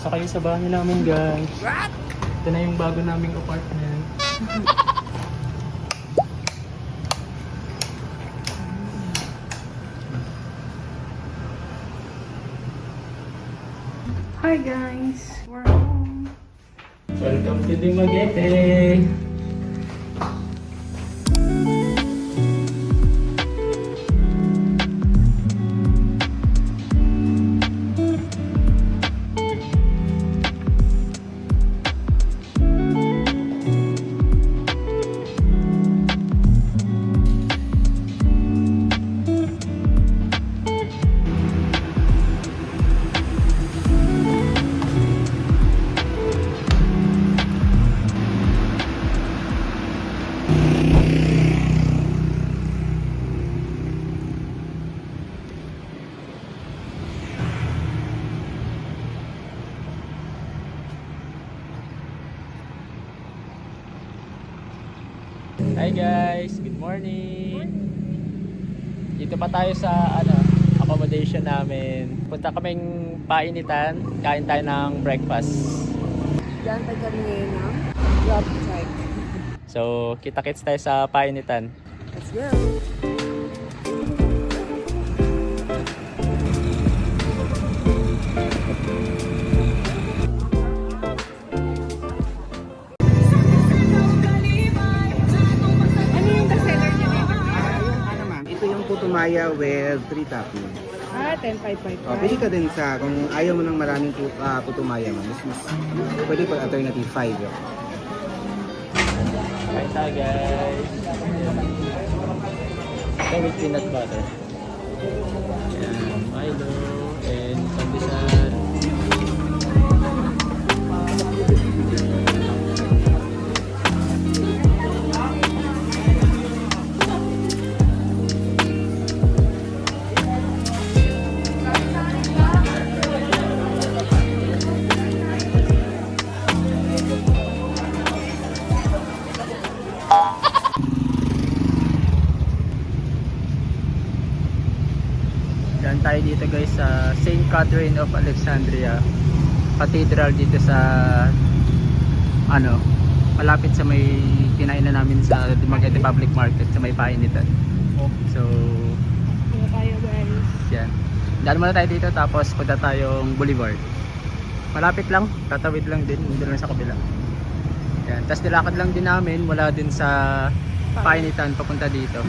Pasok kayo sa bahay namin, guys. Ito na yung bago naming apartment. Hi guys, we're home. Welcome to Dumaguete! Hi guys, good morning. Dito pa tayo sa accommodation namin. Punta kaming painitan, kain tayo ng breakfast. Diyan tayo kami ngayon ng job check. So, kita-kits tayo sa painitan. Let's go! Ano yung bestseller niya? Ano ma'am, ito yung putumaya with 3 toppings. 10,555. Pwede ka din sa, kung ayaw mo ng maraming putumaya ma'am, mas pwede pa alternative 5 yun. Kain tayo guys. Ito with peanut butter. Ayan, Milo and pandesal. Diyan tayo dito guys sa St. Catherine of Alexandria Cathedral dito sa malapit sa may kinainan namin sa Dumaguete Public Market sa may painitan. So Kaya tayo guys. yan. Daan muna tayo dito tapos punta tayong Boulevard. Malapit lang, tatawid lang din, hindi lang sa kabila. Yan. Tapos nilakad lang din namin mula din sa painitan papunta dito.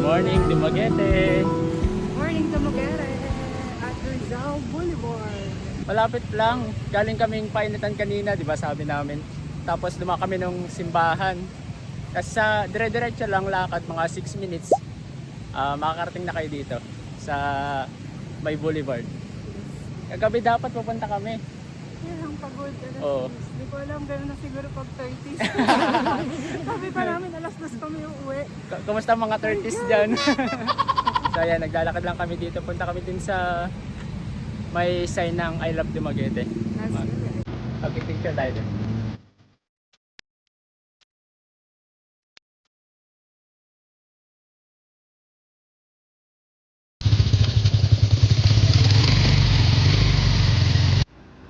Morning Dumaguete! Morning Dumaguete at Rizal Boulevard. Malapit lang. Galing kaming painitan kanina, di ba sabi namin. Tapos luma kami nung simbahan. Tapos sa dire-diretso lang lakad, mga 6 minutes. Makakarating na kayo dito sa may boulevard. Kagabi dapat pupunta kami. Yan ang pagod. Oo. Hindi ko alam, gano'n na siguro pag 30s. Sabi pa namin, alas 2 kami uuwi. Kumusta mga 30s dyan? So ayan, naglalakad lang kami dito. Punta kami din sa may sign ng I Love Dumaguete. Pag-picture tayo din.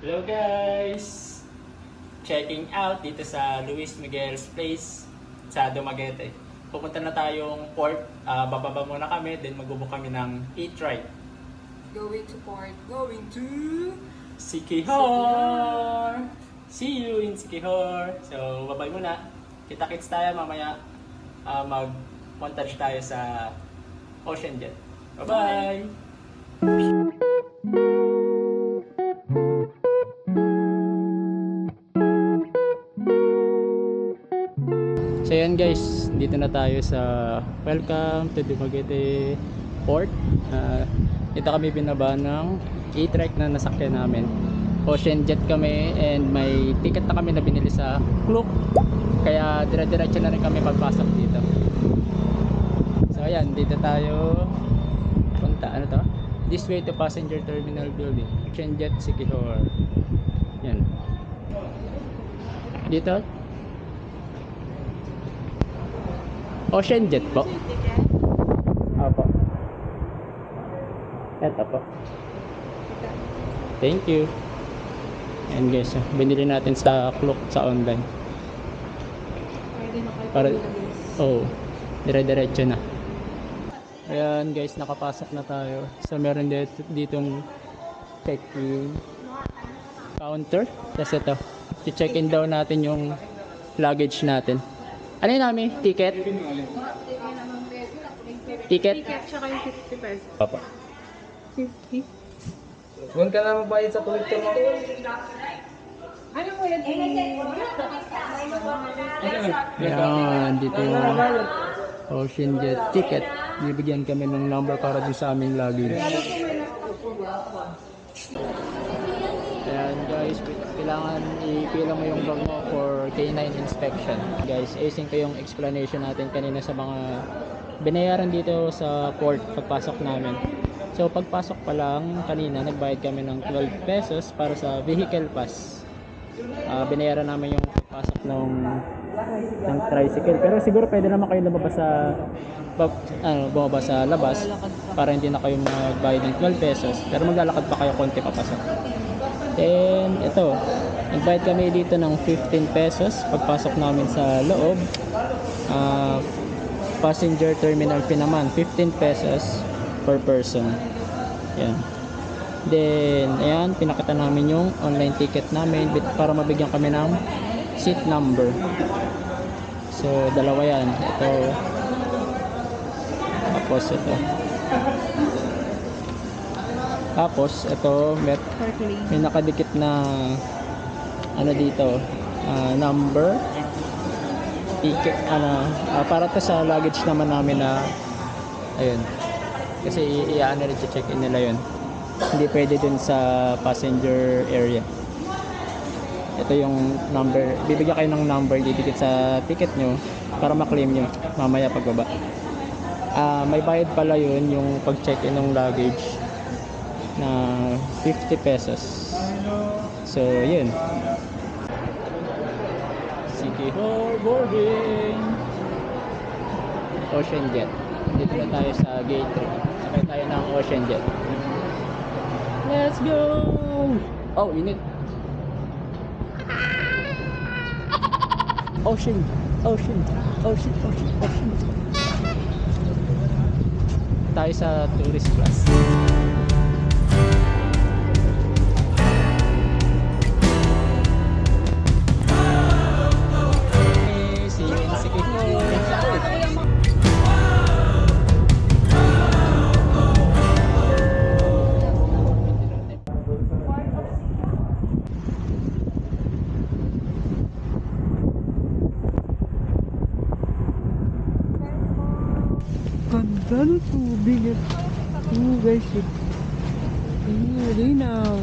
Hello guys! Checking out dito sa Luis Miguel's Place sa Dumaguete. Pupunta na tayong port. Bababa muna kami, then magbubook kami ng Eat Right. Going to port. Going to... Siquijor! See you in Siquijor! So, babay muna. Kita-kits tayo mamaya. Mag-montage tayo sa Ocean Jet. Bye-bye! So yan guys, dito na tayo sa welcome to Dumaguete Port. Ito kami binaba ng E-Trek na nasakyan namin. Ocean Jet kami and may ticket na kami na binili sa Klook. Kaya dire-diretso na rin kami pagpasok dito. So ayan, dito tayo punta. Ano to? This way to Passenger Terminal Building. Ocean Jet Siquijor. Yan. Dito Ocean Jet po. Opo. Eto po. Thank you. And guys, binili natin sa Klook sa online. Pwede na kayo Para, guys. dire-diretso na. Ayan guys, nakapasok na tayo. So meron ditong check-in counter. Tapos ito, i-check-in daw natin yung luggage natin. Ano yun namin? Ticket? Ticket? Ticket tsaka yung 50 pesos. Papa. 50? Huwag ka na magbayad sa Twitter mo. Ano mo yan? Ayan, dito yung Ocean Jet ticket. Bibigyan kami ng number para dun sa aming luggage. Ayan guys, kailangan ipila mo yung bag mo for K9 inspection. Guys, ayusin ko yung explanation natin kanina sa mga binayaran dito sa port pagpasok namin. So pagpasok pa lang kanina, nagbayad kami ng 12 pesos para sa vehicle pass. Binayaran namin yung pasok ng tricycle. Pero siguro pwede naman kayo lumabas sa bumaba sa labas para hindi na kayo magbayad ng 12 pesos. Pero maglalakad pa kayo konti papasok. Then ito, nagbayad kami dito ng 15 pesos pagpasok namin sa loob. Passenger terminal fee naman 15 pesos per person. Yan. Then, ayan, pinakita namin yung online ticket namin para mabigyan kami ng seat number. So, dalawa yan. Ito. Tapos, ito. Tapos, ito, may nakadikit na ano dito, number. Ticket, para to sa luggage naman namin na, ayun. Kasi i-check in nila yun. Hindi pwede dun sa passenger area. Ito yung number, bibigyan kayo ng number didikit sa ticket nyo para ma-claim nyo mamaya pagbaba. May bayad pala yun yung pag-check-in ng luggage na 50 pesos. So yun, City Hall boarding Ocean Jet. Dito na tayo sa gate 3. Sakay tayo ng Ocean Jet. Let's go! Oh, init. Ocean. Tayo sa tourist class. Okay, see you in City Hall. Ganda ng tubig. Guys, linaw.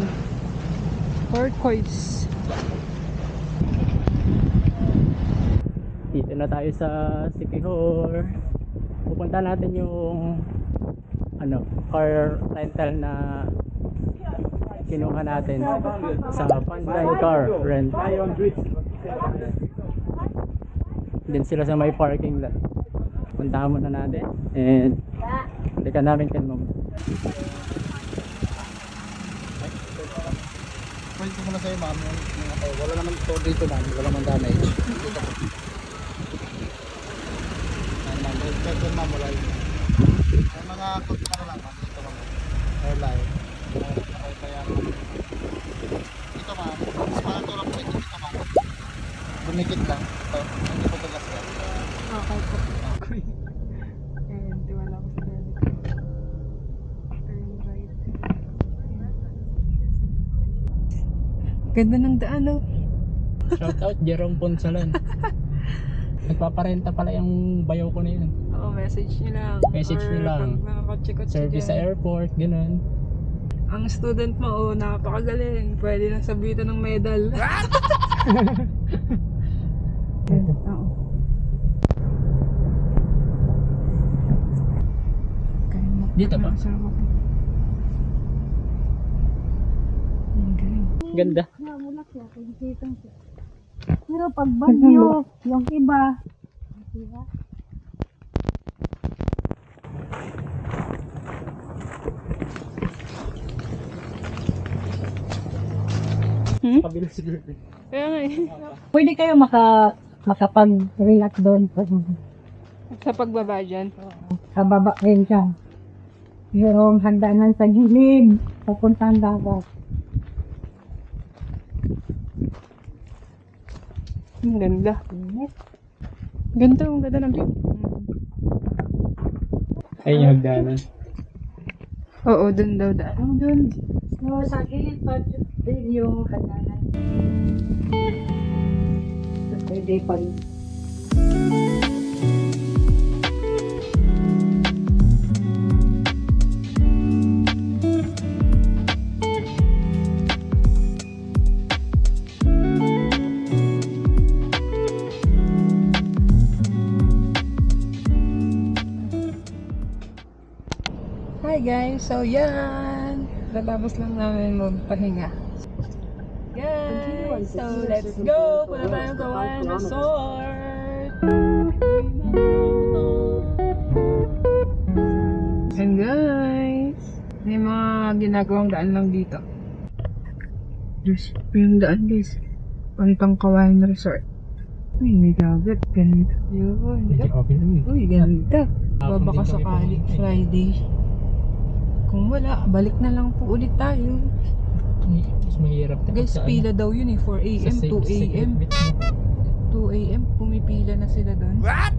Turquoise. Dito na tayo sa City Hall. Pupunta natin yung car rental na kinuha natin sa Panday Car Rent. Din sila sa may parking lot. Puntahan muna natin and balikan namin kay ma'am. Pwede ko muna sa'yo ma'am. Wala naman ito dito ma'am. Wala naman damage. Inspector ma'am, wala yun. May mga kontra lang ma'am. Dito ma'am. Airline. Kaya ito ma'am. Mas parang tulong ko dito ma'am. Dumikit lang. Ito. Hindi po tugas yan. Okay po. And tiwala ko sa debit card. Turn right. Ganda ng daan, no? Shout out Jerome Ponsalan. Nagpaparenta pala yung bayaw ko na yun. Oo, message nyo lang. Message nyo Or lang. pag nakakotse-kotse Service sa dyan. airport, gano'n. Ang student mo, napakagaling. Pwede nang sabitan ng medal. Oo. Dito ba? Ang galing. Ganda. Namulaklak yung kitang siya. Pero pag bagyo, yung iba, diba? Sa kabila siguro. Kaya nga eh. Pwede kayo makapag-relax doon. Sa pagbaba dyan. Sa baba rin siya. Yung hagdanan sa gilid. Papuntang dagat. Ang ganda. Ganda, ang ganda ng view. Ayun yung hagdanan. Oo, dun daw daan. Doon. So, sa gilid pa din yung hagdanan. So, pwede pag Hi guys, so yan. Natapos lang namin magpahinga. Guys, so let's go. Punta tayong Kawayan Resort. And guys, may mga ginagawang daan lang dito. Diyos, yung daan guys. Pantang Kawayan Resort. Uy, may dagat. Ganda. Yun. Uy, ganda. Baka sakali Friday. Kung wala, balik na lang po ulit tayo. Mas mahirap. Guys, pila daw yun eh. 4 a.m., 2 a.m. 2 a.m. Pumipila na sila doon. What?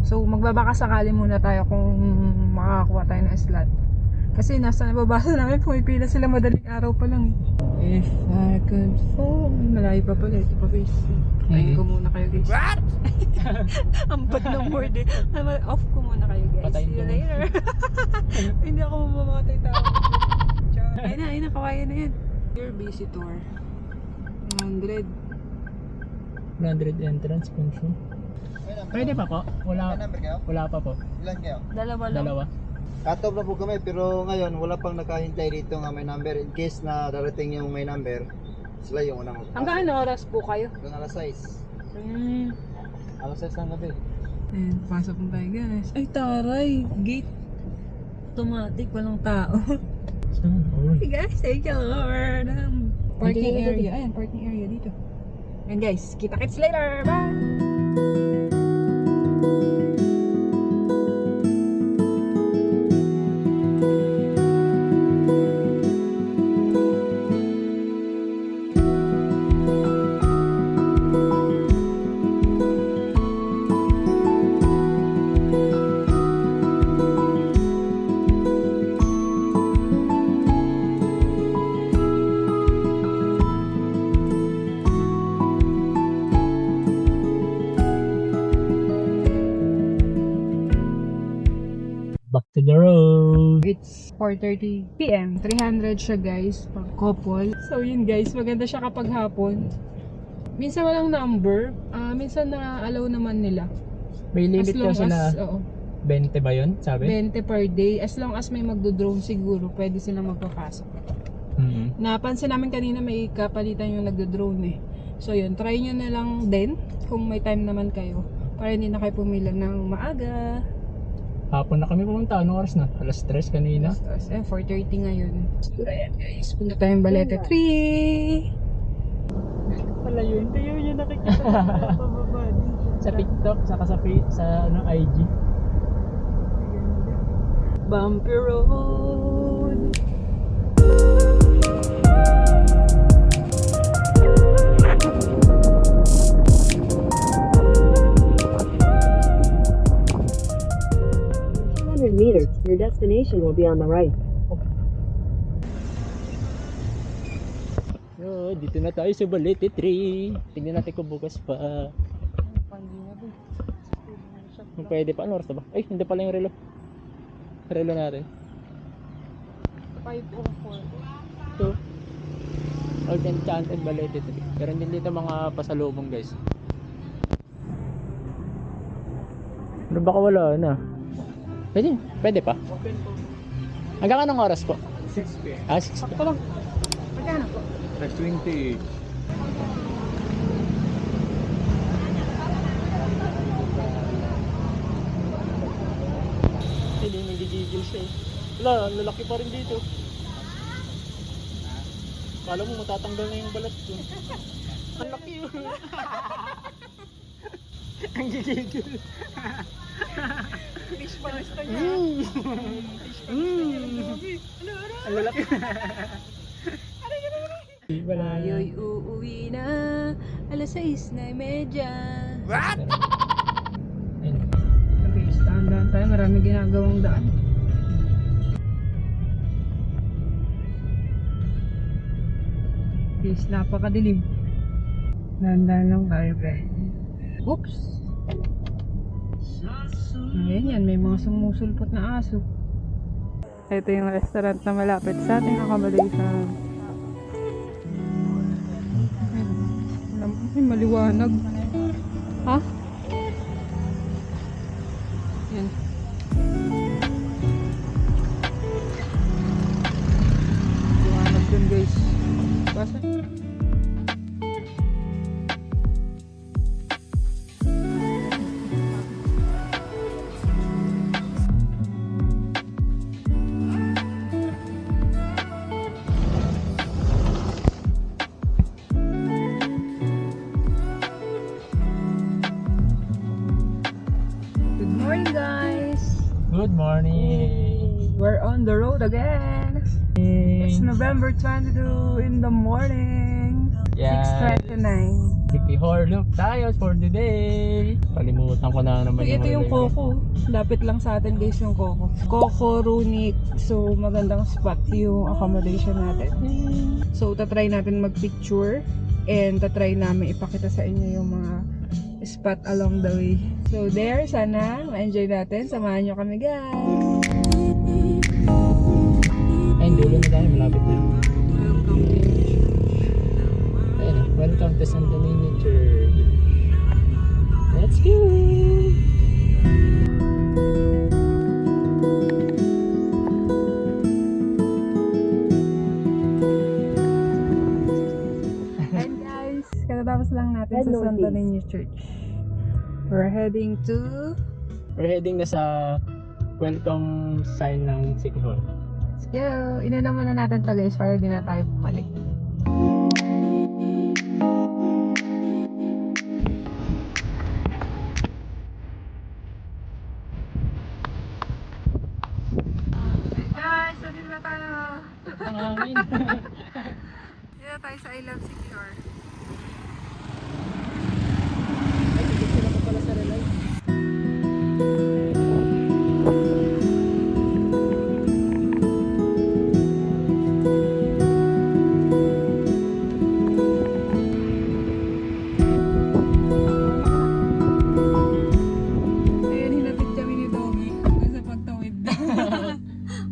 So, magbabaka sakali muna tayo kung makakakuha tayo ng slot. Kasi nababasa namin, pumipila sila madaling araw pa lang eh. If I could fall. Malayo pa pala. Ito pa guys. Tayin ko muna kayo guys. What? Ang bad ng word eh. Off ko muna kayo guys. Patayin See you ko. later. Hindi ako mamamatay tao. Ayun na, kawayan na yan. Your visitor. 100. 100 entrance function. Pwede pa po? May number kayo? Wala pa po. Ilan kayo? Dalawa lang. Dalawa. Cut-off na po kami pero ngayon wala pang nakahintay dito nga may number. In case na darating yung may number, sila yung unang magpasok. Hanggang ano oras po kayo? Hanggang alas 6. Alas 6 ng gabi. Ayan, pasok na tayo guys. Ay, taray. Gate. Automatic, walang tao. Hey guys, thank you Lord. Parking area. Ayan, parking area dito. And guys, kita-kits later. Bye! Back to the road. It's 4:30 PM. 300 siya guys, pag couple. So yun guys, maganda siya kapag hapon. Minsan walang number, minsan na-allow naman nila. May As limit long kasi na as, oo, 20 ba yun? Sabi? 20 per day. As long as may magdo-drone siguro, pwede silang magpapasok. Napansin namin kanina may kapalitan yung nagdo-drone eh. So yun, try nyo na lang din kung may time naman kayo. Para hindi na kayo pumila ng maaga. Hapon na kami pumunta. Anong oras na? Alas 3 kanina. 4:30 ngayon. So ayan guys, punta tayong Balete 3. Wala yun. Tayo yun nakikita ko pababa din. Sa TikTok, saka sa IG. Bumpy road. Meters. Your destination will be on the right. So, dito na tayo sa Balete 3. Tingnan natin kung bukas pa. Kung pwede pa. Ano oras na ba? Ay, hindi pala yung relo. Relo natin. 5:04. Ito. Old Enchanted Balete 3. Meron din dito mga pasalubong guys. Ano baka wala na? Pwede pa? Open po. Hanggang anong oras po? 6 p.m. 6 Sakto lang. Magkano po? 20. Hindi nagigigil siya eh. Wala, lalaki pa rin dito. Kala mo matatanggal na yung balat ko. Ang laki yun. Ang gigigil. Fish palista niya. Ang lalaki. Tayo'y uuwi na, 6:30. What? Guys, dahan-dahan tayo, marami ginagawang daan. Guys, napakadilim. Dahan-dahan lang tayo, guys. Oops! Ngayon yan, may mga sumusulpot na aso. Ito yung restaurant na malapit sa ating accommodation. Ay, maliwanag. Ha? Yan. Liwanag dun, guys. Basta. Good morning, guys. Good morning. We're on the road again. It's November 22 in the morning. Yes. 6:29. Sikihor loop tayo for the day. Kalimutan ko na naman Ito yung review. Coco. Lapit lang sa atin, guys, yung Coco. Coco Runic. So, magandang spot yung accommodation natin. So, tatry natin magpicture and tatry namin ipakita sa inyo yung mga spot along the way. So, there, sana ma-enjoy natin. Samahan nyo kami, guys. Ay, dulo na tayo. Malapit na. Ayun, welcome to Santa Nina Church. Let's go! And guys, katatapos lang natin Head sa Santa northeast. Nina Church. We're heading to... We're heading na sa welcome sign ng City Hall. Let's go! Inuna muna natin to, guys, para di na tayo bumalik. Guys, nandito na tayo. Ang hangin. Dito na tayo sa I Love Secure. Ay, ticket sila pa pala sa relay. Ayun, hinapit kami ni Doggy sa pagtawid.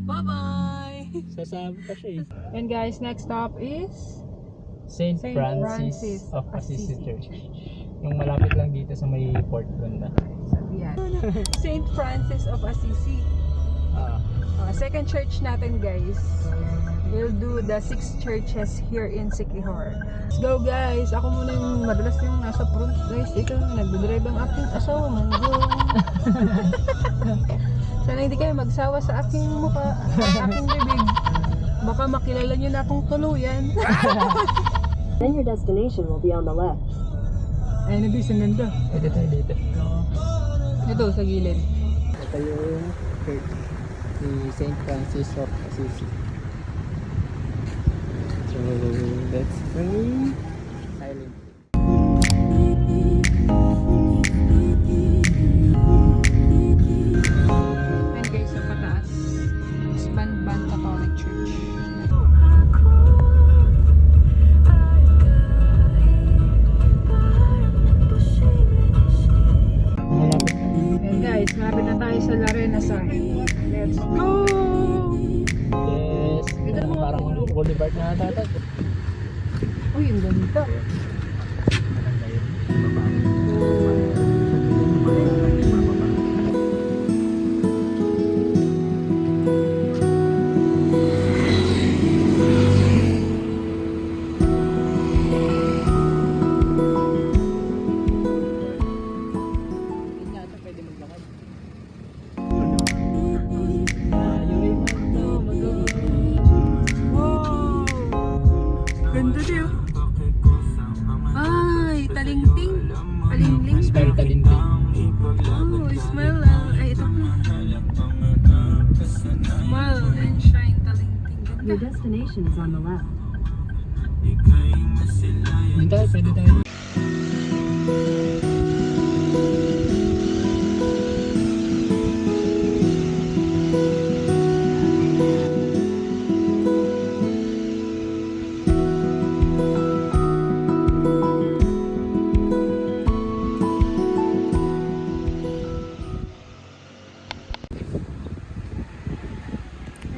Bye-bye! Sasabi pa siya eh. And guys, next stop is Saint Saint Francis Francis of of Assisi Assisi. Church. Yung malapit lang dito sa may port banda. yan. Saint Francis of Assisi. Ah, Second church natin, guys. We'll do the 6 churches here in Siquijor. Let's go, guys! Ako muna yung madalas yung nasa front, guys. Ito, nagdadrive ang aking asawa, mango. Sana hindi kayo magsawa sa aking mukha, sa aking bibig. Baka makilala nyo na akong tuluyan. Then your destination will be on the left. Ayun na, guys, ang ganda. pwede tayo dito. Ito, sa gilid. Ito yung church ni Saint Francis of Assisi. So, let's go. Silent. And guys, sa pataas is Banban Catholic Church. Malapit na. And guys, malapit na tayo sa La Renaissance. Let's go! Yes. Parang boulevard na ata. Uy, ang ganda. Maganda yun. Hindi nga ata pwede maglakad. Tayo'y magto, mag-go. Wow! Your destination is on the left. Dito, pwede tayo.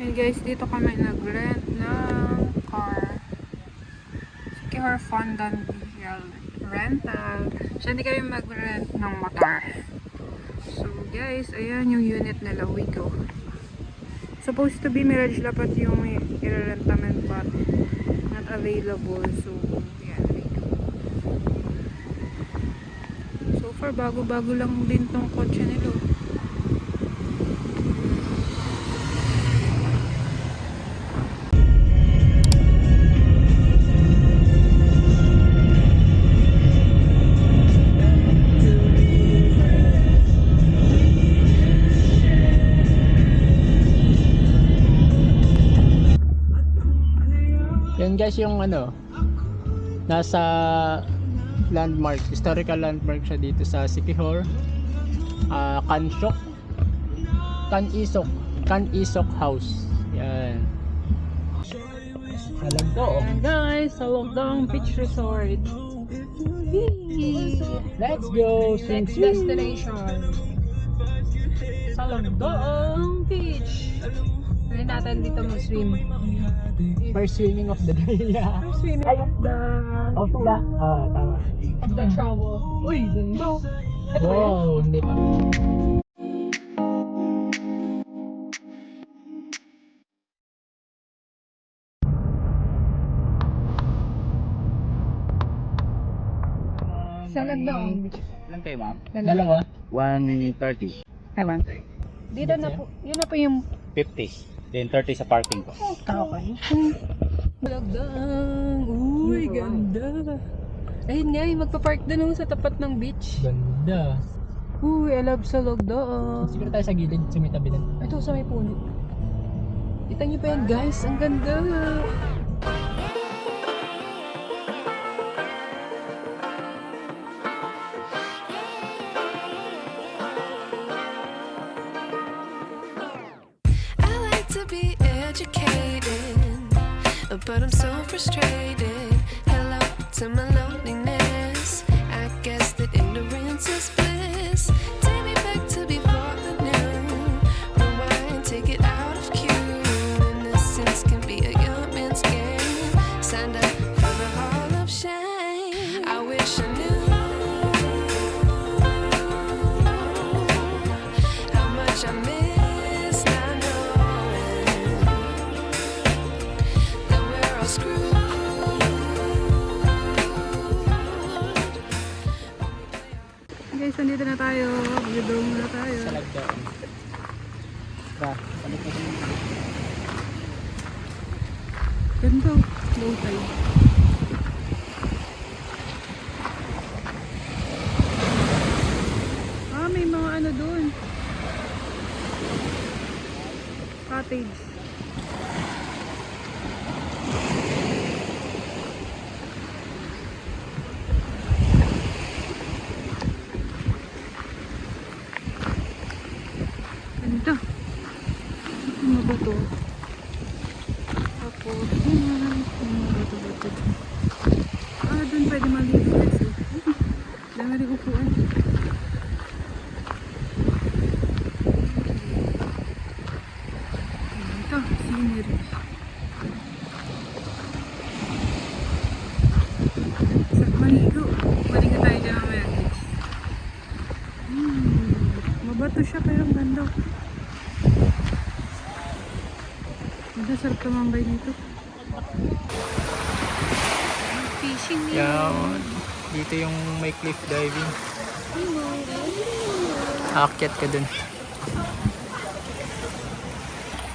Hey guys, dito kami nag-rent ng car. Secure Fondan Rental. So, hindi kami mag-rent ng motor. So guys, ayan yung unit nila, Wigo. Supposed to be Mirage dapat yung i-rent namin but not available. So, yan, Wigo. So far, bago-bago lang din tong kotse nila. Yan guys yung ano, nasa landmark, historical landmark siya dito sa Siquijor, Canisok House. Yan. Salagdoong. Ayan guys, sa Logdong Beach Resort. Let's go! Next destination. Sa Logdong Beach. Pwede natin dito mag-swim. First swimming of the day. First swimming of the Tama. of the travel. Uy, ganda. Wow, hindi pa. Sa Logdong Beach. Ilan kayo, ma'am? Dalawa? 130. Ewan. Dito na po, yun na po yung 50. Then 30 sa parking ko. okay. Logdong. Uy, ganda. Ayun nga, magpa-park doon sa tapat ng beach. Ganda. Uy, I love sa Logdong. Siguro tayo sa gilid, sa may tabi lang. Ito sa may puno. Kita niyo pa yan guys, ang ganda. I like to be educated, but I'm so frustrated. Hello to my loneliness. I guess that ignorance is bliss. Take me back to before the new. Rewind, take it out of cue. Innocence can be a young man's game. Signed up for the hall of shame. I wish I knew how much I miss not knowing that we're all screwed. Guys, nandito na tayo. Gudong na tayo. Salagdoong. Ganda. Low tide. May mga ano doon. Cottage. Ganda. Ano ba to? Tapos, yan. Ano ba to? Doon pwede maligo guys. Dami rin upuan. Ito, scenery. Sa maligo. Maligo tayo dyan mamaya guys. Mabato siya pero ang ganda. Ganda, sarap tumambay dito. Fishing nila. Yan. Dito yung may cliff diving. Aakyat ka dun.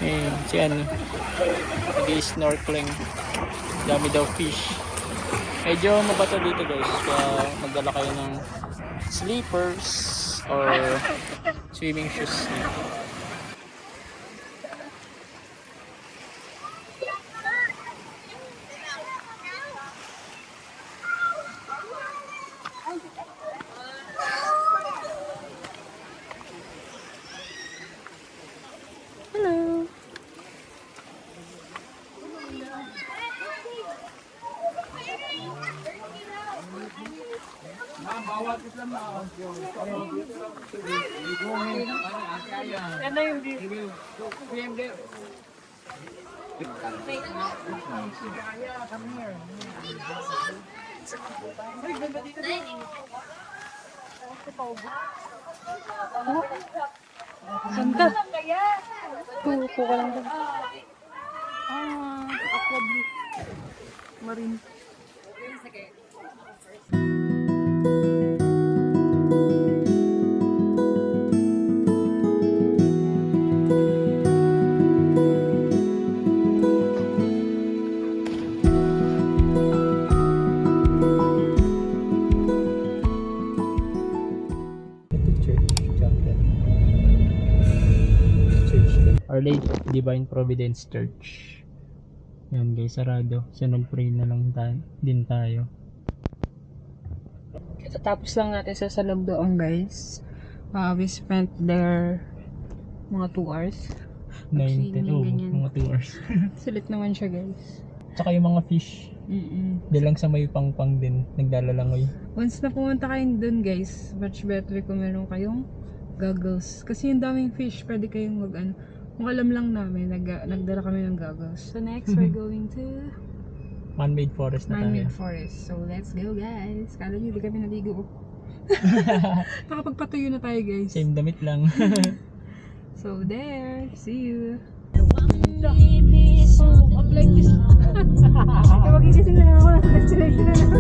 Eh, si ano. Nag-snorkeling. Dami daw fish. Medyo mabato dito guys. Kaya magdala kayo ng slippers or swimming shoes. Sanda. Tuko ka lang. Aqua blue. Marine. Ito church, chapel. Church din. Our Lady of Divine Providence Church. Yan guys, sarado. So nag-pray na lang din tayo. Tapos lang natin sa salog doon, guys. We spent there mga 2 hours. 9, 10, ganyan. mga 2 hours. Sulit naman siya, guys. Tsaka yung mga fish. Di lang sa may pangpang din, nagdalalangoy. Once na pumunta kayo dun, guys, much better kung meron kayong goggles. Kasi yung daming fish, pwede kayong kung alam lang namin, nagdala kami ng goggles. So next, we're going to Man-made forest na tayo. Man-made forest. So let's go, guys. Kala nyo, di kami naligo. Nakapagpatuyo na tayo, guys. Same damit lang. So there, see you. Magigising na lang ako ng destination na lang.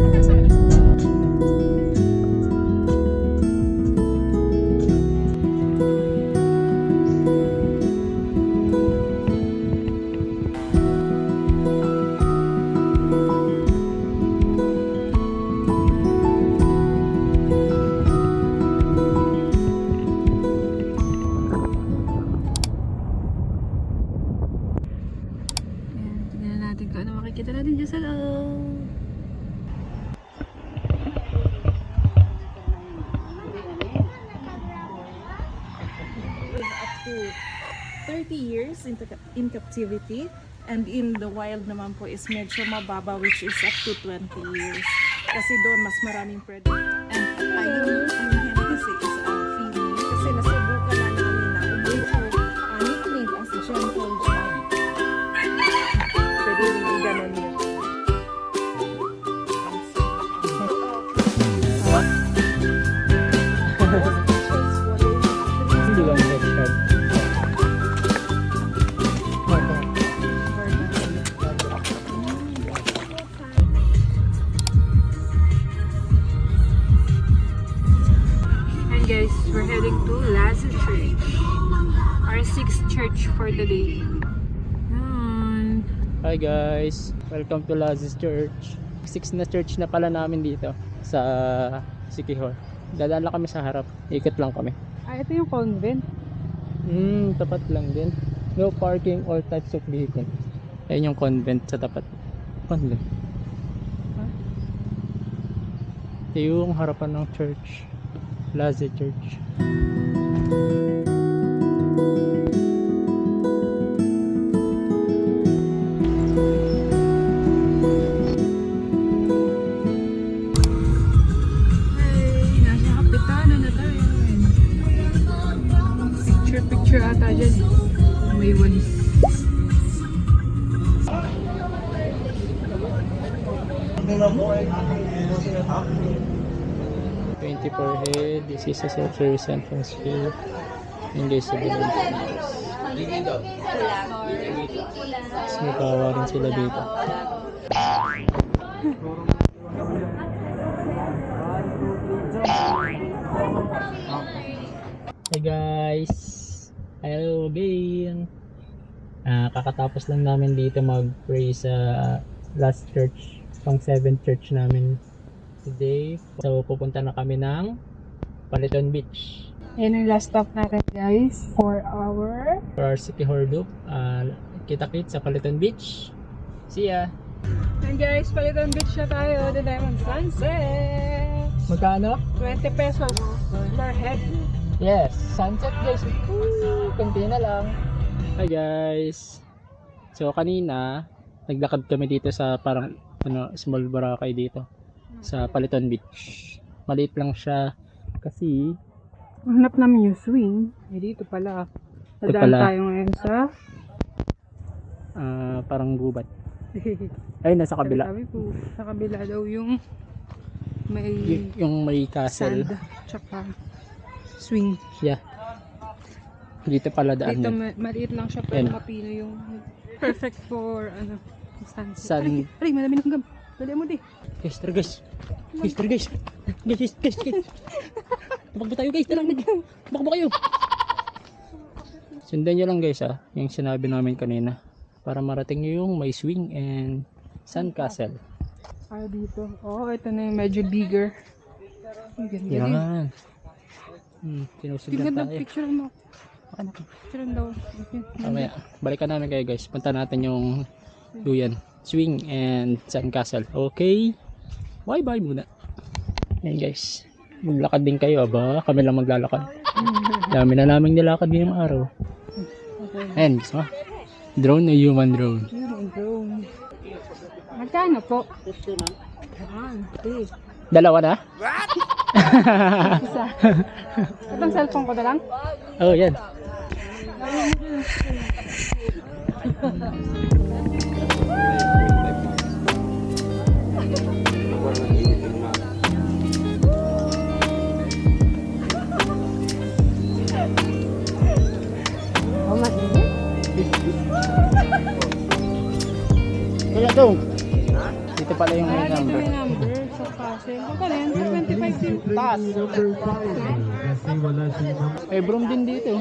Ayan, tingnan natin kung ano makikita natin dyan sa loob. Up to 30 years in captivity, and in the wild naman po is medyo mababa, which is up to 20 years. Kasi doon mas maraming predator. And yung hen kasi is female. Kasi nasubukan na namin na umuwi ko nickname as gentle giant. Pwede rin ganon yun. Hindi lang headshot. And guys, we're heading to Lazarus Church. Our 6th church for the day. Yan. Hi guys, welcome to Lazis Church. 6 na church na pala namin dito sa Siquijor. Dadaan lang kami sa harap, ikot lang kami. Ito yung convent. Tapat lang din. No parking, all types of vehicle. Ayun yung convent sa tapat. Convent. Ito yung harapan ng church. Lazis Church. Ay, nasa kapitana na tayo. Picture ata dyan. May walis. Head, this is a service entrance fee. Yung guys, sa bilog. Mas may kawa rin sila dito. Hey guys! Hello again! Kakatapos lang namin dito mag-pray sa last church, pang 7th church namin today. So pupunta na kami ng Paliton Beach Yan yung last stop natin, guys. For our Siquijor Loop. Kita-kit sa Paliton Beach. See ya! And guys, Paliton Beach na tayo. The Diamond Sunset. Magkano? 20 pesos per head. Yes! Sunset guys! Woo! Kunti na lang. Hi guys! So kanina, naglakad kami dito sa parang small Boracay dito sa Paliton Beach. Maliit lang siya kasi Hanap namin yung swing. Eh, dito pala. Ito Nadaan pala. tayo ngayon sa... parang gubat. Ay, nasa kabila. Sabi po, sa kabila daw yung may Yung may castle. sand, tsaka swing. Yeah. Dito pala daan Dito yun. maliit lang siya pero Yan. mapino yung perfect for sunset. Sun. Aray, madami ng gam. Dali mo di. Guys, tara guys. Guys, tara guys. Guys. Tumakbo tayo guys. Tara. Tumakbo kayo. Sundan nyo lang guys yung sinabi namin kanina. Para marating nyo yung may swing and sand castle. Dito. Ito na yung medyo bigger. Ang ganda din. Yan. Sinusundan Tingnan tayo. picture mo. Picture daw. Mamaya, balikan namin kayo guys. Punta natin yung duyan. Swing and sand castle. Okay? Bye muna. Yan guys. Maglakad din kayo ba? Kami lang maglalakad. Dami na naming nilakad ngayong araw. And guys, drone o human drone? Drone. Magkano po? Dalawa na? Isa. Itong cellphone ko na lang? Oh, yan. Kaya to. Dito pala yung may number. May number sa Pasig. Magkano yan? 25 yung taas. Eh, broom din dito.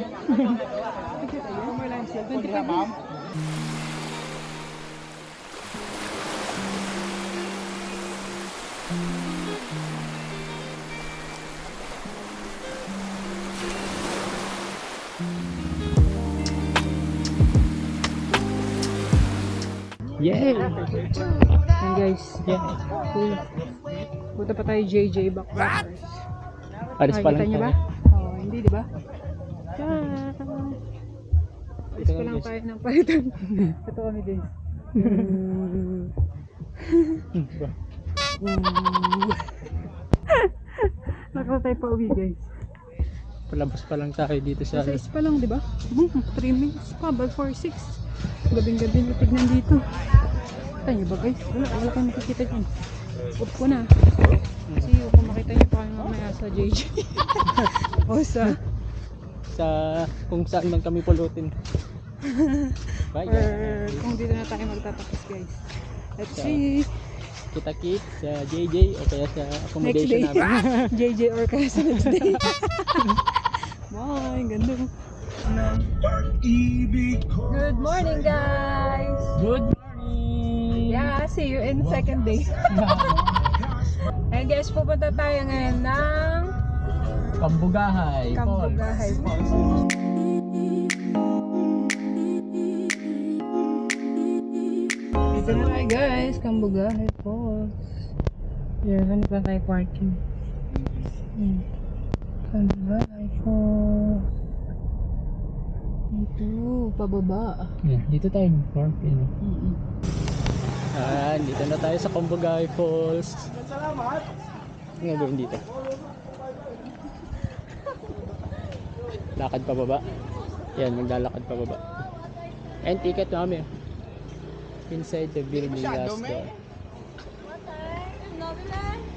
25 yun. Yeah. Yan guys. Yeah. Cool. Punta pa tayo JJ Backpackers. Alis pa Nakikita lang niyo ba? tayo. Hindi di ba? Alis pa lang tayo ng palitan. Ito kami din. Nakita tayo pa uwi guys. Palabas pa lang tayo dito sa... Sa 6 pa lang di ba? 3 minutes pa. Bag 4-6. Gabing-gabi na tignan dito. Kita niyo ba guys? Wala kayong makikita dyan. Off ko na. Kasi kung makita niyo pa kayo mamaya sa JJ. O sa kung saan man kami pulutin. Bye or guys. kung dito na tayo magtatapos guys. Let's Sa- see. Kita-kit sa JJ o kaya sa Next accommodation day. namin. JJ or kaya sa next day. Bye. Ganda. Good morning guys. Good morning! Yeah, see you in second day. And guys, pupunta tayo ngayon ng Kambugahay. Kambugahay Falls. Dito na tayo guys, Kambugahay Falls. Here, hanap lang tayo parking. Kambugahay Falls. Dito, pababa. Yeah, dito tayo park. Dito na tayo sa Kambugahay Falls. Ano nga gawin dito? Lakad pa baba. Yan, maglalakad pa baba. And ticket namin. Inside the building last door.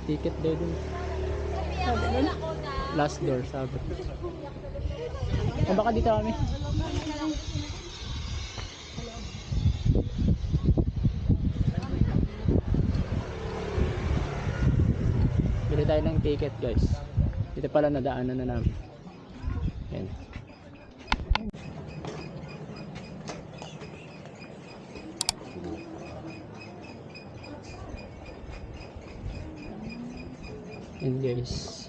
Ticket daw dun. Last door, sabi. O baka dito kami. Bili tayo ng ticket guys. Dito pala nadaanan na namin. Yan. Yan guys.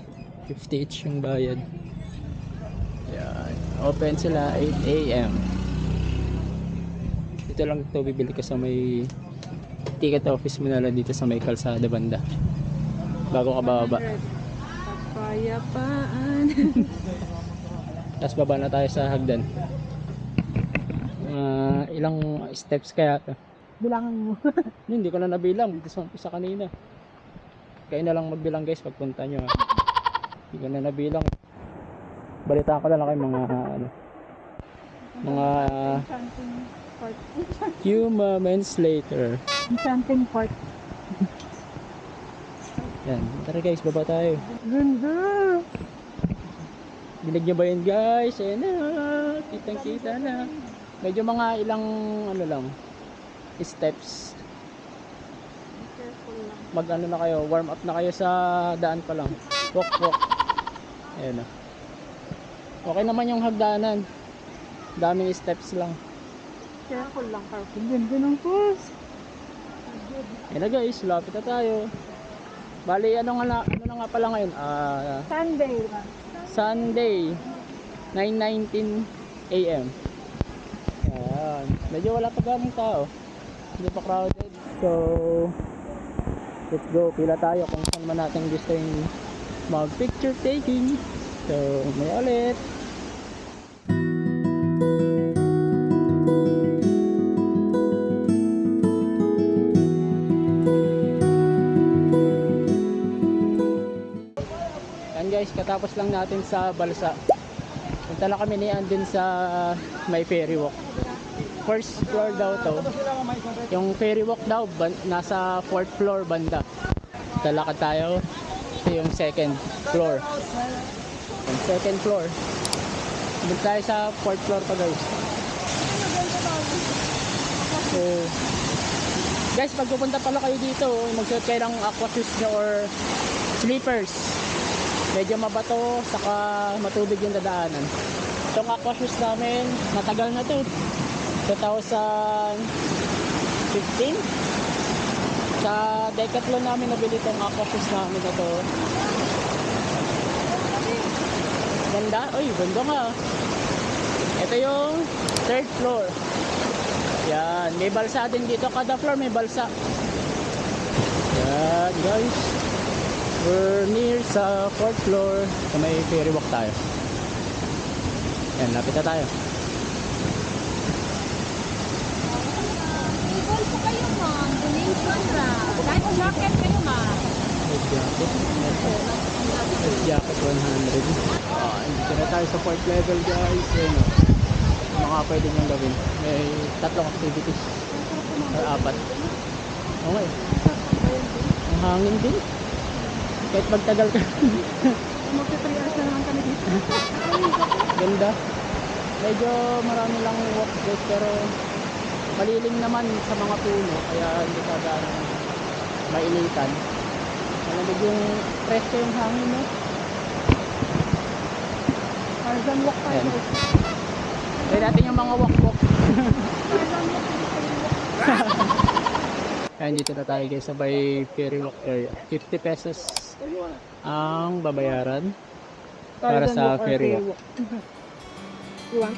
50 each yung bayad. Yan. Open sila 8 AM. Dito lang ito bibili ka sa may ticket office mo na lang dito sa may kalsada banda. Bago ka bababa. Kapayapaan. Tapos baba na tayo sa hagdan. Ilang steps kaya to? Bilangan mo. Hindi ko na nabilang. Isa kanina. Kayo na lang magbilang guys pagpunta nyo. Hindi ko na nabilang. Balitaan ko lang kayo mga ano, mga Enchanting Park. few moments later. Enchanting Park. Yan, tara guys, baba tayo. Ganda! Dinig nyo ba yun guys? Ayan na, kitang kita na. Medyo mga ilang ano lang, steps. Mag ano na kayo, warm up na kayo sa daan pa lang. Walk. Ayan na. Okay naman yung hagdanan. Daming steps lang. Careful lang, careful. Ganda ng post. Ayan na guys, lapit na tayo. Bali, ano na nga pala ngayon? Sunday. Sunday, 9:19 AM. Ayan. Medyo wala pa ganong tao. Hindi pa crowded. So, let's go. Pila tayo kung saan man natin gusto yung mag picture taking. So, may ulit. Yan guys, katapos lang natin sa Balsa. Punta lang kami ni Andin sa may ferry walk. First floor daw to. Yung ferry walk daw nasa 4th floor banda. Talakad tayo. Ito yung 2nd floor. Yung 2nd floor. Dito tayo sa 4th floor pa guys. So, guys, pag pupunta pala kayo dito, magsuot kayo ng aqua shoes nyo or slippers. Medyo mabato, saka matubig yung dadaanan. Itong aqua shoes namin, matagal na to. 2015. Sa Decathlon namin nabili itong aqua shoes namin na to. Ganda? Uy, ganda nga. Ito yung 3rd floor. Yan, may balsa din dito. Kada floor may balsa. Yan guys. We're near sa 4th floor. So may ferry walk tayo. Yan, lapit na tayo. Table po kayo, ma'am. Donation ra. Kahit jacket kayo, ma'am. Red jacket. Red jacket 100. Dito na tayo sa 4th level guys. Yan o. Mga pwede nyo gawin. May 3 activities. Or 4. Okay. Ang hangin din. Kahit magtagal ka. Magka-3 hours na naman kami dito. Ganda. Medyo marami lang walk guys, pero malilim naman sa mga puno kaya hindi ka gaano mainitan. Malamig yung presko yung hangin, no? Tarzan walk tayo, Ayan. guys. Try natin yung mga walk-walk. Tarzan walk. Ayan, dito na tayo guys sa may ferry walk area. 50 pesos ang babayaran para Tarzan sa walk or ferry walk. You want?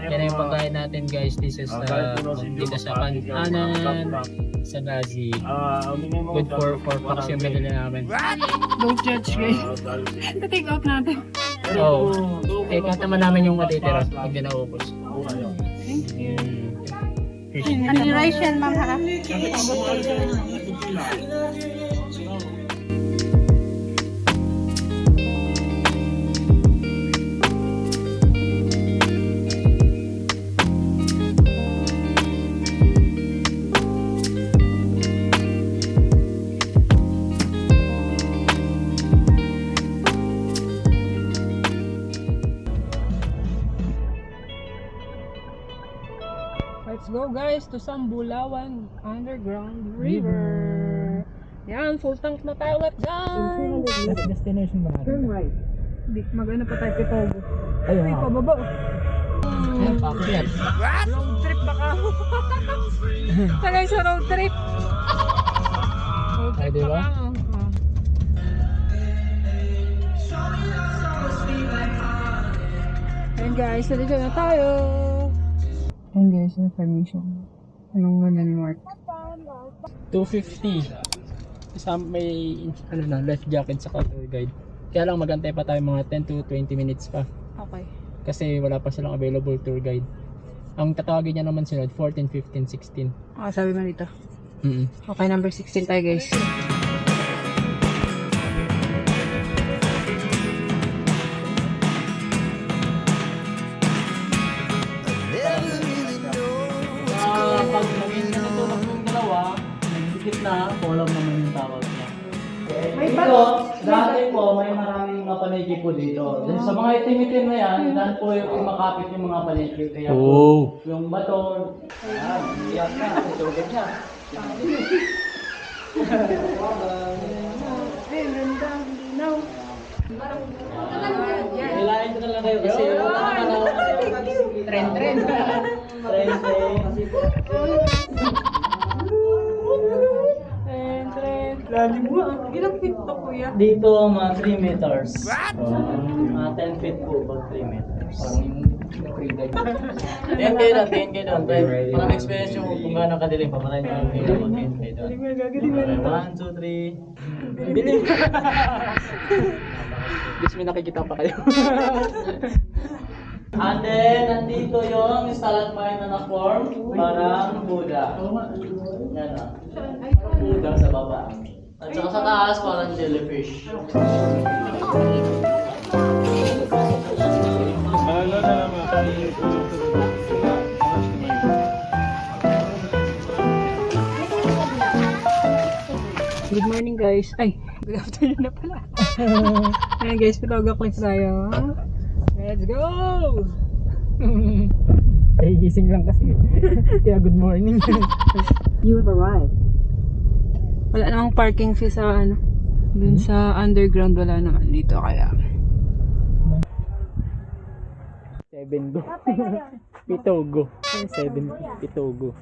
Yan yung pagkain natin guys. This is dito sa Pananan, sa Nazi. Good for 4 packs yung binili namin. Don't judge, guys. Na-take out natin. Oh, take out naman namin yung matitira pag di naubos. Ano yung rice yan, ma'am, ha? Let's go. go guys to Sambulawan Underground River. Yan, full tank na tayo. Let's go! Destination ba natin? Turn right. Hindi, mag-ano pa tayo Pitogo. Ayun Ay, nga. pababa. Akyat. Road trip pa ka. Tagay sa road trip. Road Ay, trip di pa ba? ka. Ayan guys, nandito na tayo. Ayan guys, information. Anong ganda ni Mark? 250. May life jacket sa tour guide. Kaya lang magantay pa tayo mga 10 to 20 minutes pa. Okay. Kasi wala pa silang available tour guide. Ang tatawagin niya naman sunod 14, 15, 16. Sabi mo dito. Mm. Okay, number 16 tayo guys. Pag naging ganito lang yung dalawa, nagdikit na, column naman yung tawag niya. Dito, dati po, may maraming mga paniki po dito. Then, sa mga itim-itim na yan, dyan po yung kumakapit yung mga paniki. Kaya po, yung bato, ayan, iyak na, tutugin siya. Ay, ganda. Linaw. Hilahin ko na lang kayo kasi yung mga araw, trend. Trend. Lalim mo ah. Ilang feet to kuya? Dito, mga 3 meters. Mga 10 feet po, pag 3 meters. Tingin kayo doon. Parang experience yung kung gaano kadilim. Papatay nyo yung kayo. Tingin kayo doon. 1, 2, 3. Bilim! Bis may nakikita pa kayo. And then, nandito yung stalagmite na na-form. Parang Buddha. Yan ah. Buddha sa baba. At saka sa taas, parang jellyfish. Good morning guys. Ay, good afternoon na pala. Ayan guys, pitoga click tayo. Let's go! Ay, gising lang kasi. Kaya good morning. You have arrived. Wala namang parking fee sa ano. Dun sa underground wala naman dito kaya. 7 go. Pitogo. 7 Pitogo.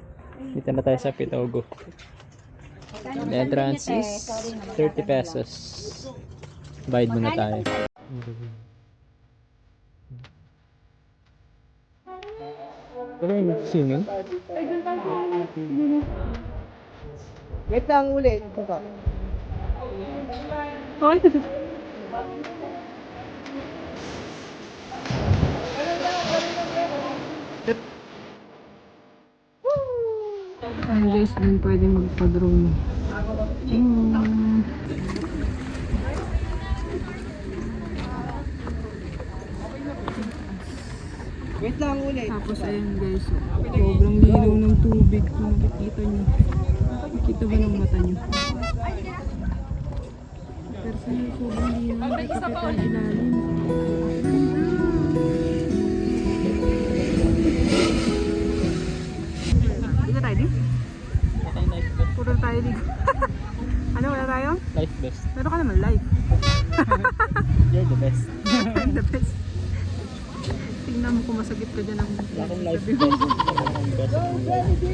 Dito na tayo sa Pitogo. The entrance is 30 pesos. Bayad muna tayo. Ano yung singing? Wait lang ulit. Okay. Ay guys, din pwede magpa-drone. Wait lang ulit. Tapos ayun guys, sobrang linaw ng tubig. Kung nakikita nyo. Nakikita ba ng mata nyo? Pero sobrang linaw. Nakikita ang ilalim. Ligo tayo di? Puro tayo ligo. Ano, wala tayo? Life best. Meron ka naman live. You're the best. I'm the best. Tingnan mo kung masagip ka dyan ang Wala akong life best. Wala akong best.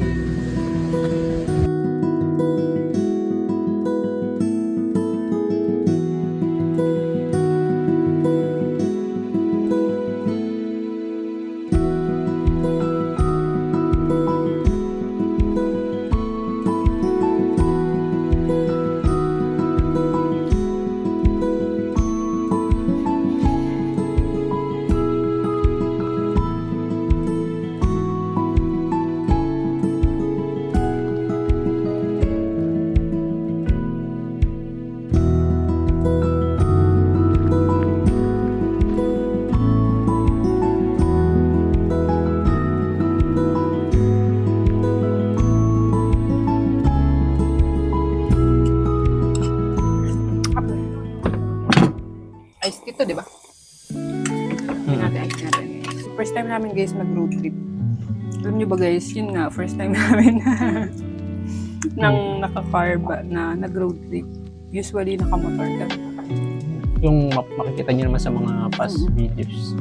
Ice ito, di ba? Natin ice natin. First time namin guys mag-road trip. Alam nyo ba guys, yun nga, first time namin nang naka-car ba, na nag-road trip. Usually naka-motor kami. Yung makikita nyo naman sa mga past videos.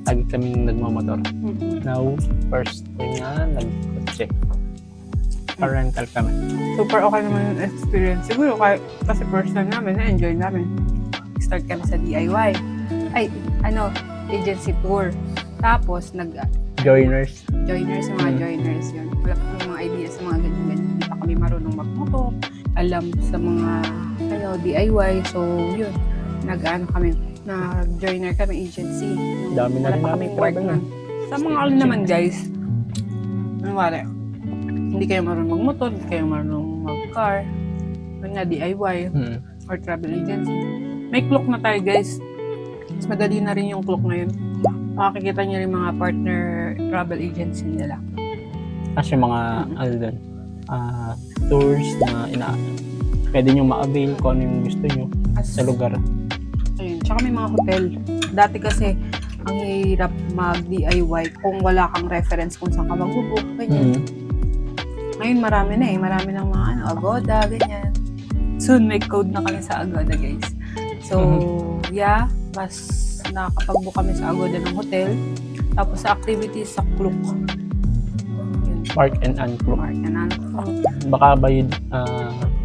Lagi kaming nagmamotor. Now, first time na nag-check. Pa-rental kami. Super okay naman yung experience. Siguro kasi first time namin, na-enjoy namin. Start kami sa DIY. Agency tour. Tapos, Joiners. joiners, yung mga joiners yun. Wala pa kami mga idea sa mga ganyan-ganyan. Hindi pa kami marunong magmotor. Alam sa mga DIY. So, yun. Nag-joiner kami agency. Dami na Wala rin pa namin kaming work travel nun. Sa mga naman guys, hindi kayo marunong magmotor, hindi kayo marunong mag-car, DIY or travel agency. May clock na tayo guys. Mas madali na rin yung clock na yun. Makikita niyo rin mga partner travel agency nila. Kasi mga doon, tours na pwede nyo ma-avail kung ano yung gusto nyo sa lugar. Ayun. Tsaka may mga hotel. Dati kasi, ang hirap mag-DIY kung wala kang reference kung saan ka mag-book. Ganyan. Ngayon marami na Marami ng mga Agoda, ganyan. Soon may code na kami sa Agoda guys. So, mas nakakapag-book kami sa Agoda ng hotel. Tapos sa activities sa Klook. Park and Uncloak. Park and Uncloak. Baka by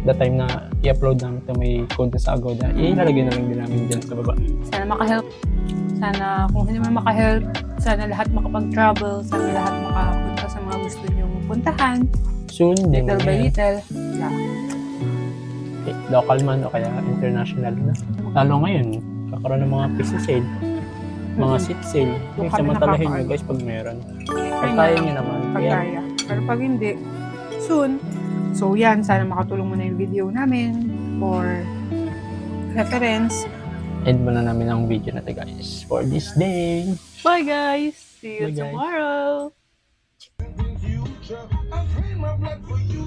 the time na i-upload namin ito may code na sa Agoda, ilalagay na lang din namin dyan sa baba. Sana makahelp. Sana kung hindi man makahelp, sana lahat makapag-travel. Sana lahat makapunta sa mga gusto nyong puntahan. Soon, din Little by little. Local man o kaya international na. Lalo ngayon, kakaroon ng mga PC sale, mga seat sale. Kung kami Samantalahin nyo nakaka- guys pag meron. Pag kaya nyo naman. Pagkaya. Pero pag hindi, soon. So yan, sana makatulong mo na yung video namin for reference. End muna namin ang video na to guys for this day. Bye guys! See you Bye, guys. tomorrow!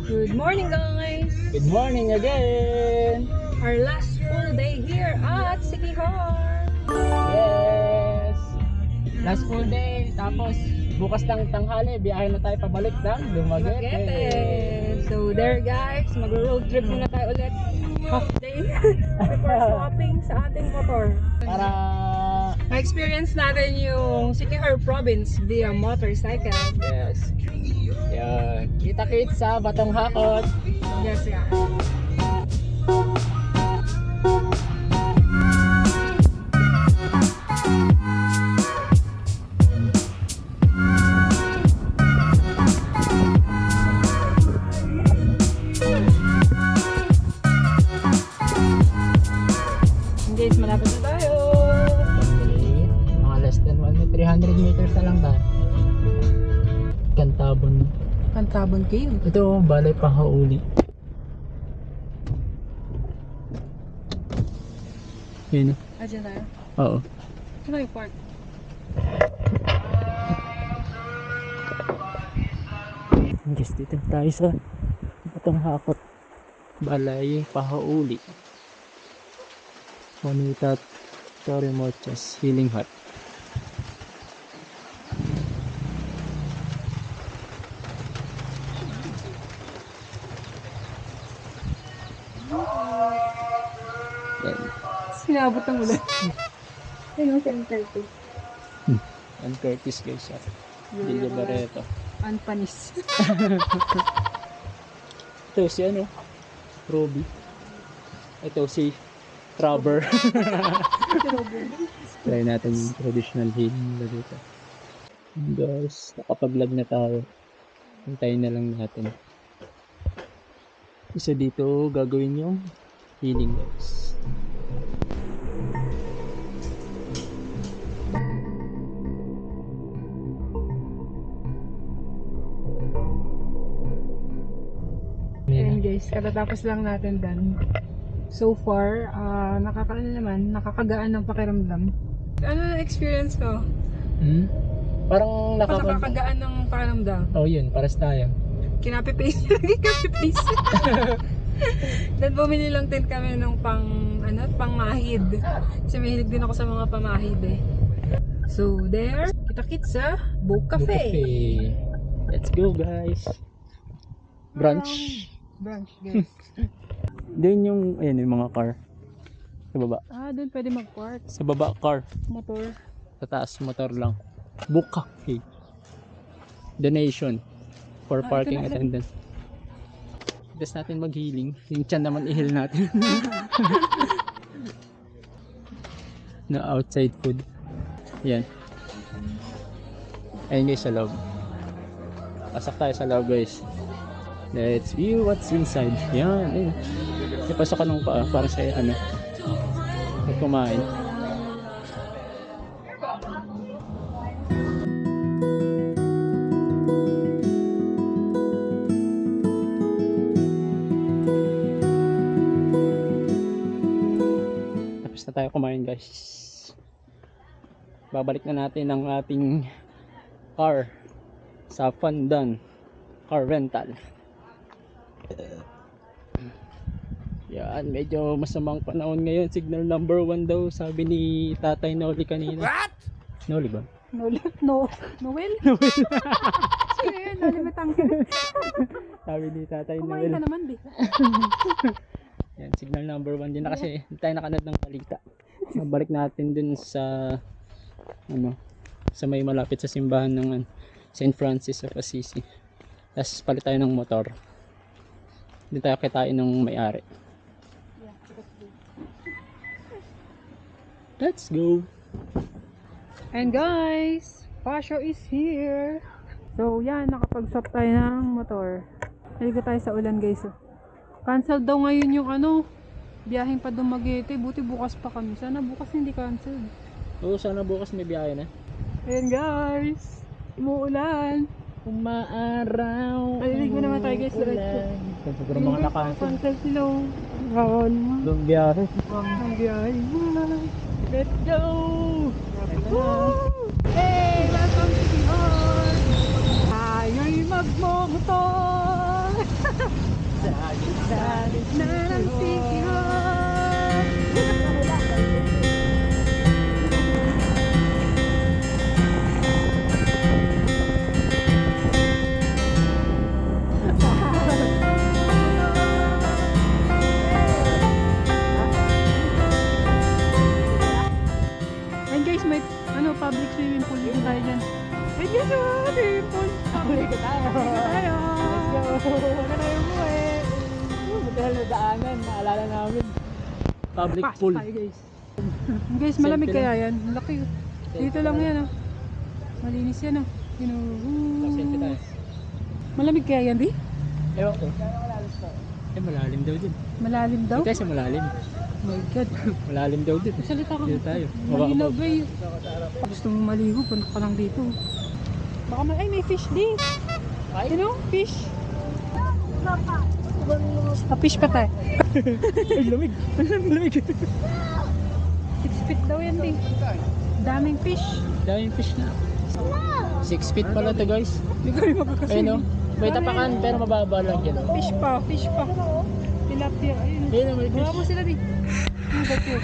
Good morning guys! Good morning again! Our last full day here at Sikihor! Yes! Last full day, tapos bukas ng tanghali, biyahe na tayo pabalik ng Dumaguete. So there guys, mag-road trip muna tayo ulit. Half day before swapping sa ating motor. Para Ma-experience natin yung Sikihor province via motorcycle. yes. Yan. Kita-kits sa Batong Hakot. Yes, yeah. Guys, malapit na tayo. Mga less than 300 meters na lang tayo. Cantabon. Cantabon Cave. Ito, Balay Pahauli. Yun. Diyan tayo. Oo. Saan tayo park? Guys, dito tayo sa Batong Hakot. Balay Pahauli. Juanita Torremochas Healing Hut. Yan. Sinabot ng ulan. Ayun, 10:30. Ang Curtis guys. Villa Barreto. Unpanis. Ito si ano? Roby. Ito si Trubber. Try natin yung traditional healing nila dito. Guys, nakapag-vlog na tayo. Hintayin na lang natin. Isa dito gagawin yung healing guys. Ayun guys, katatapos lang natin dan. So far, nakakagaan ng pakiramdam. Ano na experience ko? Parang Nakakagaan ng pakiramdam. Oh yun, pares tayo. Kinapi-paste. Kinapi-paste. Then bumili lang din kami ng pangmahid. Kasi mahilig din ako sa mga pamahid eh. So there, kita-kits sa Book Cafe. Let's go guys. Brunch. Branch, guys. Doon yung, ayun yung mga car. Sa baba. Doon pwede mag-park. Sa baba car. Motor. Sa taas motor lang. Buka. Hey. Donation for parking ito na. attendance. Tapos natin mag-healing. Yung tiyan naman i-heal natin. Na outside food. Yan. Ayun guys sa loob. Pasok tayo sa loob guys. Let's view what's inside. Yan. Ayun. May pasok ka nung paa. Para sa ano. Pag kumain. Tapos na tayo kumain guys. Babalik na natin ang ating car sa Fandan car rental. Yan, medyo masamang panahon ngayon. Signal number 1 daw, sabi ni Tatay Noli kanina. What? Noli ba? Noel? Sino yun? Nalimitang ka. Sabi ni Tatay Kumain ka Noel. naman, di. Yan, signal number 1 din na kasi hindi tayo nakanood ng balita. Balik natin dun sa ano, sa may malapit sa simbahan ng St. Francis of Assisi. Tapos palit tayo ng motor. Hindi tayo kitain ng may-ari. Let's go. And guys, Pasho is here. So yan, nakapag-swap tayo ng motor. Naligo tayo sa ulan guys. Cancel daw ngayon yung biyaheng pa Dumaguete. Buti bukas pa kami. Sana bukas hindi cancel. Oo, sana bukas may biyahe na. Ayan guys, umuulan. Umaaraw. Nalilig mo naman tayo guys. Siguro mga nakancel. Cancel sila. Rawon mo. Doon biyahe. Ang biyahe mo. Let's go! Hey! Welcome to Bihon! Tayo'y magmomotor! Sa gitna ng Sikihon! And guys, may public swimming pool din tayo dyan. And guys, swimming pool! Public ka tayo! Let's go! Huwag na tayo umuwi! Magdahal na daanan, naalala namin. Public Pass pool. tayo guys. Guys, malamig Selfie kaya yan. Laki. Dito lang yan Malinis yan Selfie tayo. Malamig kaya yan di? Ewan ko. Malalim daw din. Malalim daw? Ito sa malalim. Oh my god. Malalim daw din. Salita ka. Dito tayo. Malinaw ba yun? Gusto mo maligo, punta ka lang dito. Baka ay may fish din. You know, fish. Fish pa tayo. Ay, lamig. Lamig. 6 feet daw yan din. Daming fish. Daming fish na. 6 feet pala to guys. Hindi ko rin magkakasing. Ayun o. May tapakan pero mababa lang yan. Fish pa. Tilapia. Ayun. Ayun o, may Bawa fish. mo sila din. Ang gato.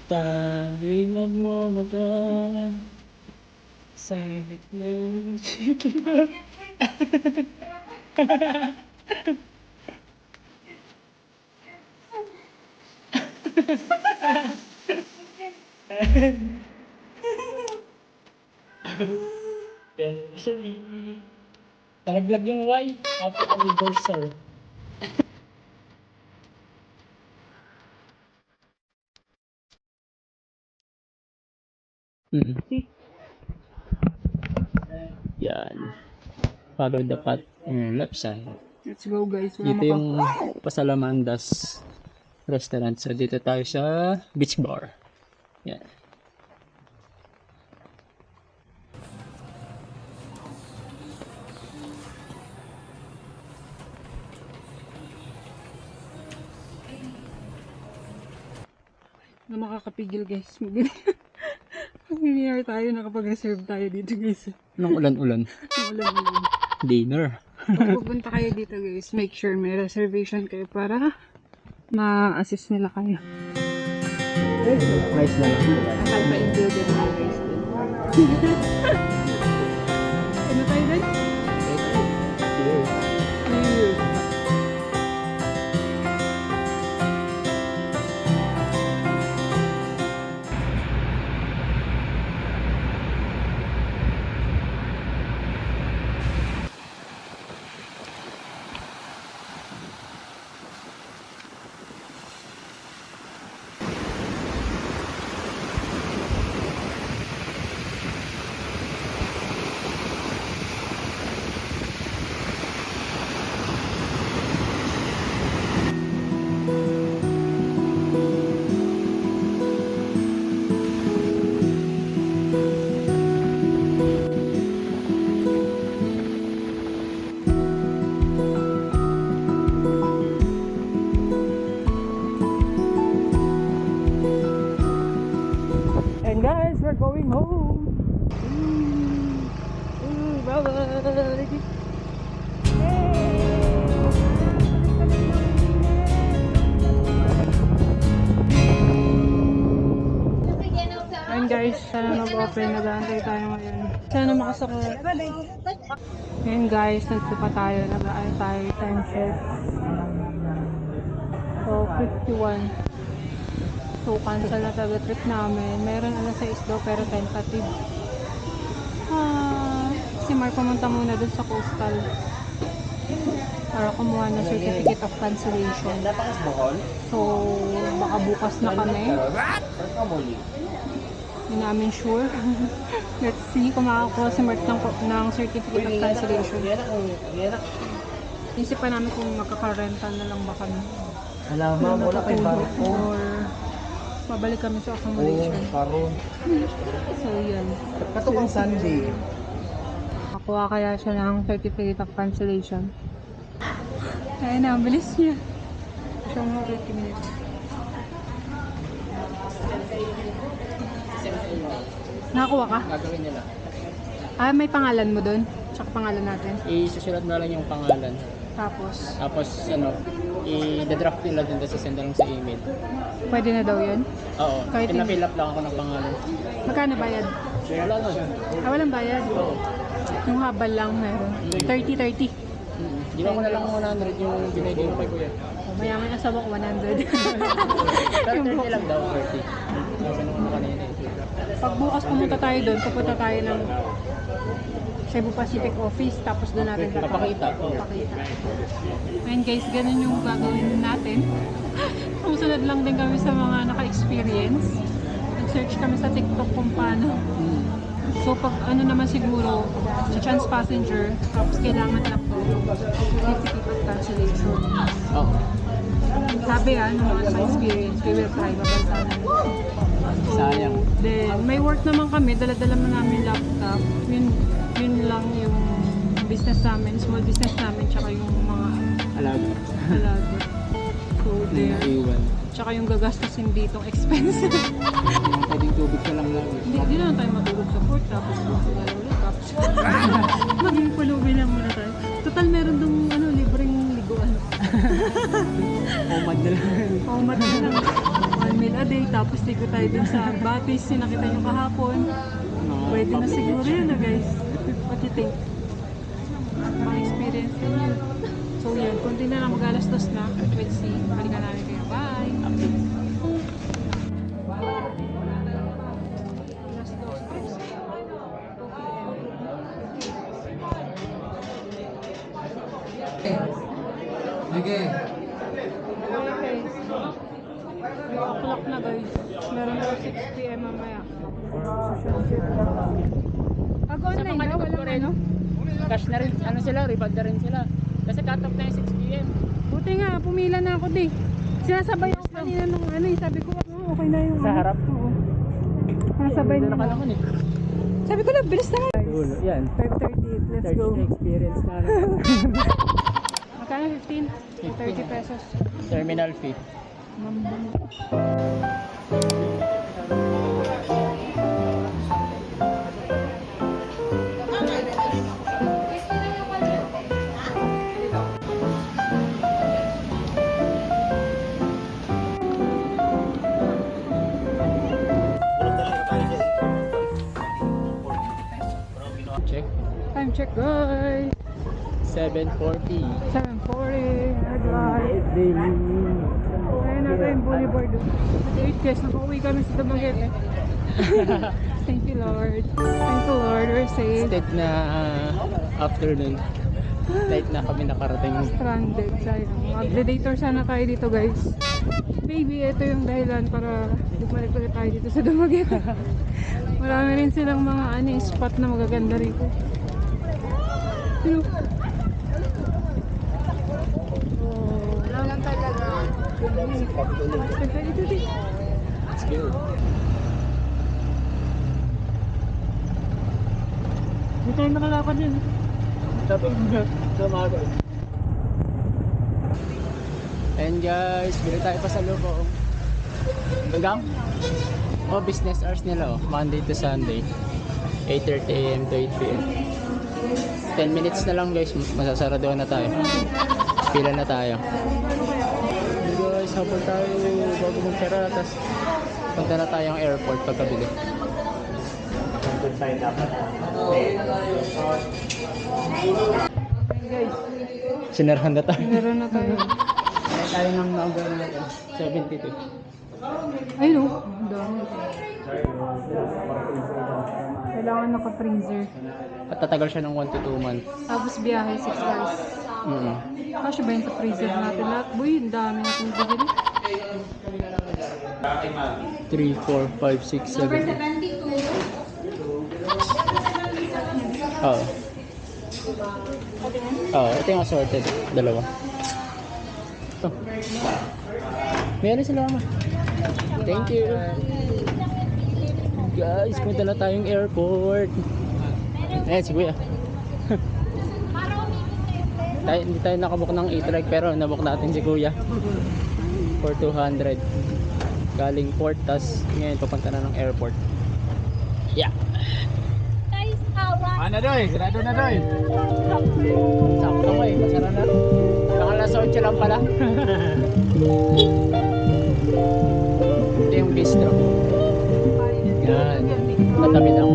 Tayo'y magmamagal sa gitna ng Sikihon. Talaglag yung Y. Happy anniversary. Yan. Follow the path on left side. Let's go guys. Dito yung Pasalamandas restaurant. So dito tayo sa beach bar. Yan. na makakapigil guys. Mag-dinner tayo, nakapag-reserve tayo dito guys. Nung ulan-ulan. Ulan-ulan. Dinner. Kung pupunta kayo dito guys, make sure may reservation kayo para ma-assist nila kayo. Price na lang. Akal pa included na guys. Ano tayo dun? And guys, we're going home. Bye-bye. Ayun guys, sana mag-open, nag-aantay tayo ngayon. Sana makasakot. Ayun guys, nagpo pa tayo, nag-aantay tayo time check. So, 51. So, cancel na talaga trip namin. Meron alas 6 daw, pero tentative. Si Mark pumunta muna dun sa coastal para kumuha ng certificate of cancellation. So, baka bukas na kami. Hindi namin sure. Let's see kung makakuha si Mark ng certificate of cancellation. Isip pa namin kung magkaka-rental na lang ba kami. Alaman, wala kay barko. Or babalik kami sa accommodation. Karon. So, yan. Kato pang Sunday. Nakuha kaya siya ng certificate of cancellation. Ayun na, ang bilis niya. Siya mga 30 minutes. Nakakuha ka? Gagawin nila. Ah, may pangalan mo dun? Tsaka pangalan natin. Isusulat na lang yung pangalan. Tapos, Tapos i-draft nila din sa send lang sa email. pwede na daw yun? Oo. Kahit Pina-fill up lang ako ng pangalan. Magkano bayad? Wala na. Ah, walang bayad. Yung habal lang meron. 30-30. Di ba ko na lang 100 yung binigay ko kay Kuya. Oh, mayaman asawa ko 100. Pero 30 lang daw, 30. Yung ko na kanina. Pag bukas pumunta tayo doon, pupunta tayo ng Cebu Pacific Office, tapos doon natin Papakita. papakita. Ayun guys, ganun yung gagawin natin. Susunod lang din kami sa mga naka-experience. Nag-search kami sa TikTok kung paano. So pag ano naman siguro, sa chance passenger, tapos kailangan lang po certificate of cancellation. Oo. Sabi ng mga naka-experience, we will try, mabansa namin. Sayang. Then, may work naman kami, dala-dala mo namin laptop. Yun lang yung business namin, small business namin, tsaka yung mga Alaga. alaga. So, there. Iwan. Tsaka yung gagastusin ditong expense. Yung pwedeng tubig ka lang lang. Hindi na lang tayo matulog sa port, tapos magsugal ulit, tapos maging pulubi lang muna tayo. Total, meron dong libreng liguan. Omad na lang. Paumat na lang. 1 meal a day, tapos ligo tayo dun sa Batis, nakita nyo kahapon. Pwede na siguro yun na guys. What you think? Mga experience din yun. So yun, kunti na lang mag-alas 2 na. Let's see. Balikan namin kayo. Bye! Alas 2. Sige. Okay. 3 o'clock na guys. Meron daw 6 PM mamaya. Pag online na, walang ano? Cash na rin. Ano sila? Refund na rin sila. Kasi cut off na yung 6 PM. Buti nga, pumila na ako di. Sinasabay ako kanina nung sabi ko, okay na yung Sa harap? Oo. Nasabay Doon na na ka ako. naman eh. Sabi ko na, bilis na nga. Dulo. Yan. 5:30, let's go. Experience na. Magkano 15? 30 pesos. Terminal fee. Mambang. Check. Time check guys. 7:40. 7:40. Alright. Ayun na tayo yung boulevard. At 8 guys, nakauwi kami sa Dumaguete. Thank you Lord. Thank you Lord. We're safe. Instead na afternoon. Night na kami nakarating. Stranded. Sayang. Mag-predator sana tayo dito guys. Maybe ito yung dahilan para bumalik ulit tayo dito sa Dumaguete. Marami rin silang mga spot na magaganda rito. Wala lang talaga. Let's go. Hindi tayo nakalakad yun. And guys, bili tayo pa sa lubong. Hanggang? Oh, business hours nila oh. Monday to Sunday. 8:30 AM to 8 PM. 10 minutes na lang guys, masasarado na tayo. Pila na tayo. Hey guys, habol tayo bago magtira. Tapos punta na tayong airport pagkabili. Guys, Sinarahan na tayo. meron na tayo. Tayo ng number natin. 72. Ay no, ang dami. Kailangan naka-freezer. At tatagal siya ng 1 to 2 months. Tapos biyahe 6 hours. Kasya ba yun sa freezer natin lahat? Boy, ang dami natin bigyan. 3, 4, 5, 6, 7, 8. Oo. Oo, ito yung assorted. Dalawa. Oh. May ano sila mama. Thank you. Guys, punta na tayong airport. Ayan si Kuya. Hindi tayo nakabook ng e-trek pero nabook natin si Kuya. For 200. Galing port, tas ngayon papunta na ng airport. Yeah. Ano doy? Sarado na doy. Sakto mo eh, masara na. Baka alas 8 lang pala. Ito yung bistro. Yan. Katabi ng